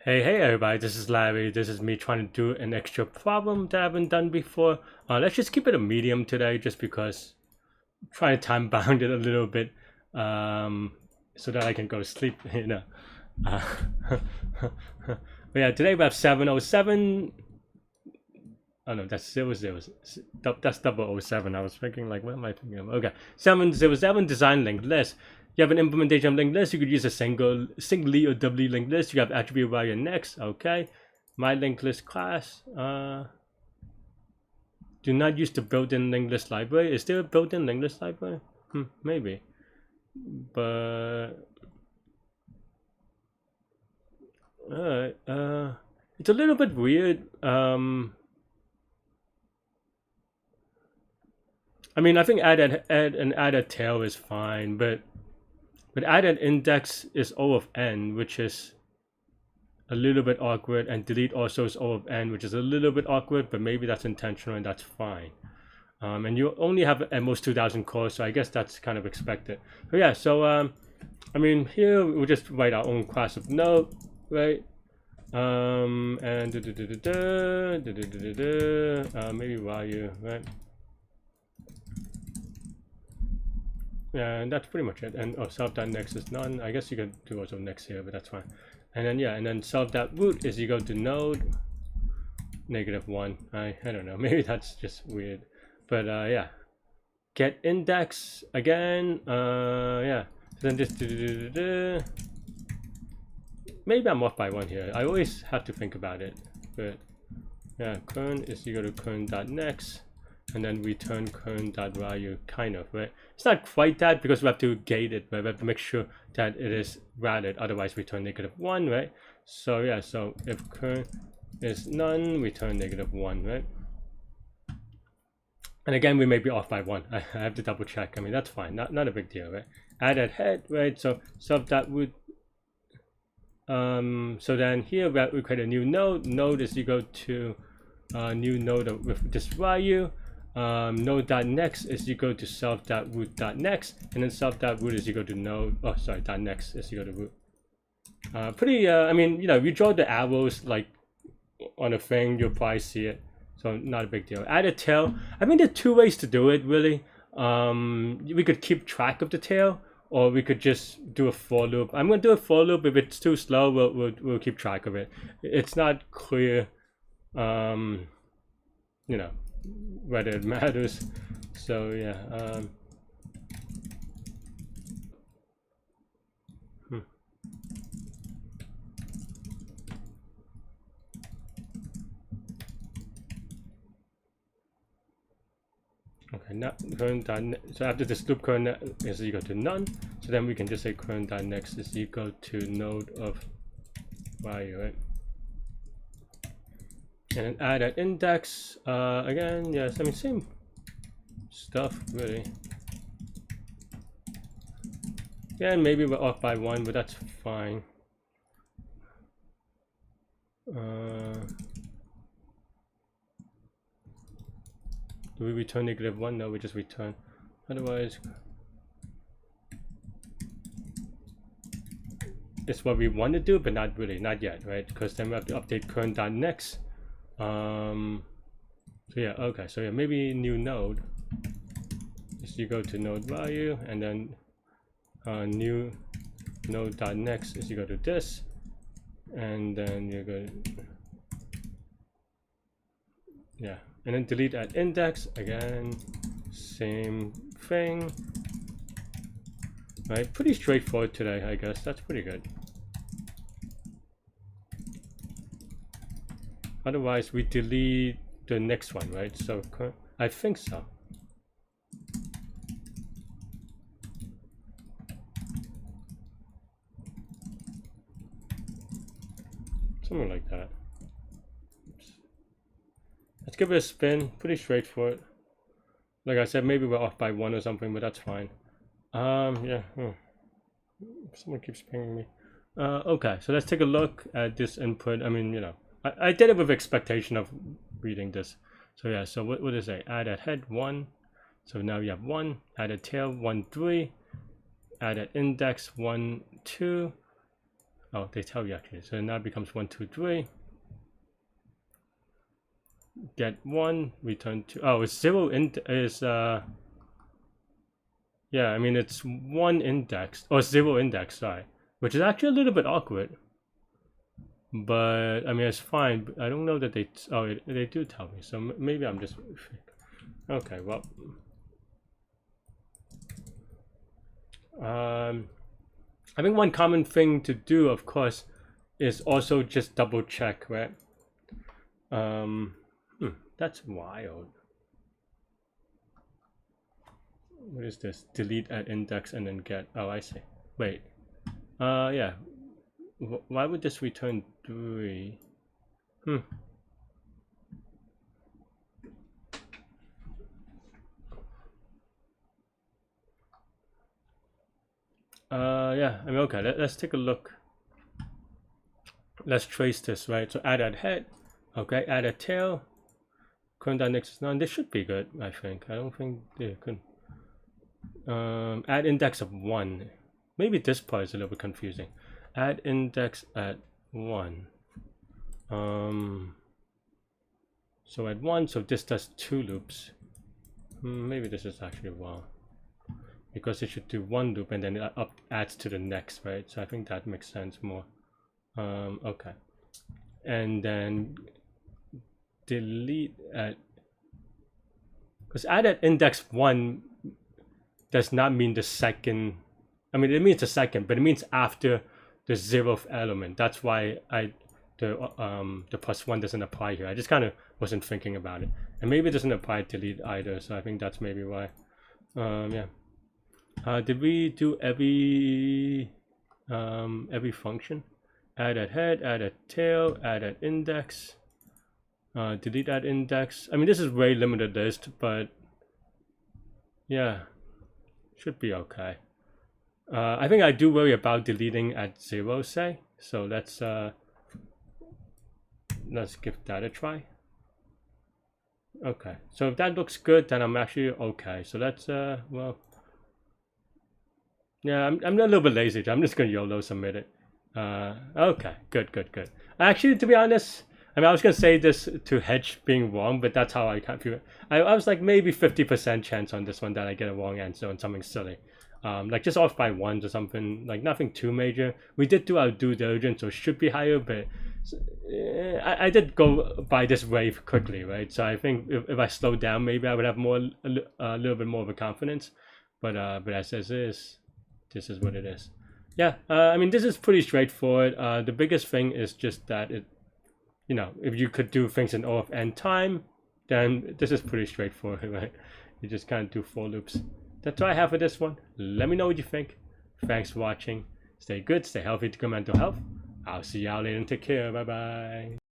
Hey everybody, this is Larry. This is me trying to do an extra problem that I haven't done before. Let's just keep it a medium today just because I'm trying to time bound it a little bit so that I can go to sleep, you know. Uh, but yeah, today we have 707. Oh no, that's 00. That's 007. I was thinking, like, what am I thinking of? Okay, 707 design linked list. You have an implementation of linked list. You could use a singly or doubly linked list. You have attribute value next. Okay, my linked list class. Do not use the built-in linked list library. Is there a built-in linked list library? Maybe, but it's a little bit weird. I mean, I think add a tail is fine, but add an index is O of n, which is a little bit awkward, and delete also is O of n, which is a little bit awkward, but maybe that's intentional and that's fine. And you only have at most 2,000 cores, so I guess that's kind of expected. But yeah, so I mean, here we'll just write our own class of node, right? And maybe value, right? Yeah, and that's pretty much it. And self.next is none. I guess you can do also next here, but that's fine. And then yeah, and then self.root is equal to node -1. I don't know. Maybe that's just weird. But yeah. Get index again. Yeah. So then just maybe I'm off by one here. I always have to think about it. But yeah, current is equal to current.next. And then return current.value, kind of, right? It's not quite that because we have to gate it, right? We have to make sure that it is valid, otherwise return -1, right? So yeah, so if current is none, return -1, right? And again, we may be off by one. I have to double check. I mean, that's fine, not a big deal, right? Add at head, right? So self.root. So then here we create a new node. Node is equal to new node with this value. Node.next is equal to self.root.next, and then self.root is equal to node, .next is equal to root. I mean, you know, if you draw the arrows like on a thing, you'll probably see it, so not a big deal. Add a tail. I mean, there are two ways to do it, really. We could keep track of the tail, or we could just do a for loop. I'm going to do a for loop. If it's too slow, we'll keep track of it. It's not clear, you know, whether it matters. So yeah, okay, now current.next. So after this loop, current is equal to none. So then we can just say current.next is equal to node of value, right? And then add an index. Again, yes, I mean, same stuff, really. Yeah, maybe we're off by one, but that's fine. Do we return -1? No, we just return. Otherwise, it's what we want to do, but not really, not yet, right? Because then we have to update current.next. So yeah, okay, so yeah, maybe new node is equal to node value, and then new node.next is equal to this, and then you're going to, yeah, and then delete at index again, same thing, right? Pretty straightforward today, I guess. That's pretty good. Otherwise, we delete the next one, right? So I think so. Something like that. Oops. Let's give it a spin. Pretty straightforward. Like I said, maybe we're off by one or something, but that's fine. Yeah. Someone keeps pinging me. Okay, so let's take a look at this input. I mean, you know, I did it with expectation of reading this. So yeah, so what is it? Add at head 1. So now you have 1. Add a tail 1, 3. Add an index 1, 2. Oh, they tell you actually. So now it becomes 1, 2, 3. Get 1, return 2. Oh, it's 0 is yeah, I mean it's 1 index or 0 index, sorry, which is actually a little bit awkward. But I mean it's fine. I don't know that they they do tell me, so maybe I'm just okay. Well, I think one common thing to do, of course, is also just double check, right? That's wild. What is this? Delete at index and then get. Oh, I see. Wait. Yeah. Why would this return 3? Yeah. I mean, okay. Let's take a look. Let's trace this, right? So add at head. Okay. Add at tail. Current index is none. This should be good, I think. I don't think they could. Add index of 1. Maybe this part is a little bit confusing. Add index at 1. So at 1, so this does 2 loops. Maybe this is actually wrong, because it should do 1 loop and then it adds to the next, right? So I think that makes sense more. Okay, and then delete at, because add at index 1 does not mean the second. I mean, it means the second, but it means after the 0th element. That's why the +1 doesn't apply here. I just kind of wasn't thinking about it, and maybe it doesn't apply to delete either. So I think that's maybe why. Yeah. Did we do every function? Add at head, add at tail, add at index, delete at index. I mean, this is very limited list, but yeah, should be okay. I think I do worry about deleting at 0, say. So let's give that a try. Okay, so if that looks good, then I'm actually okay. So let's well, yeah, I'm a little bit lazy. I'm just gonna YOLO submit it. Okay, good. Actually, to be honest, I mean, I was gonna say this to hedge being wrong, but that's how I can't feel it. I was like maybe 50% chance on this one that I get a wrong answer on something silly. Like just off by 1 or something, like nothing too major. We did do our due diligence, so it should be higher, but I did go by this wave quickly, right? So I think if I slow down, maybe I would have a little bit more of a confidence. But as is, this is what it is. Yeah, I mean, this is pretty straightforward. The biggest thing is just that it, you know, if you could do things in O of n time, then this is pretty straightforward, right? You just kind of do for loops. That's all I have for this one. Let me know what you think. Thanks for watching. Stay good, stay healthy, to good mental health. I'll see y'all later and take care. Bye bye.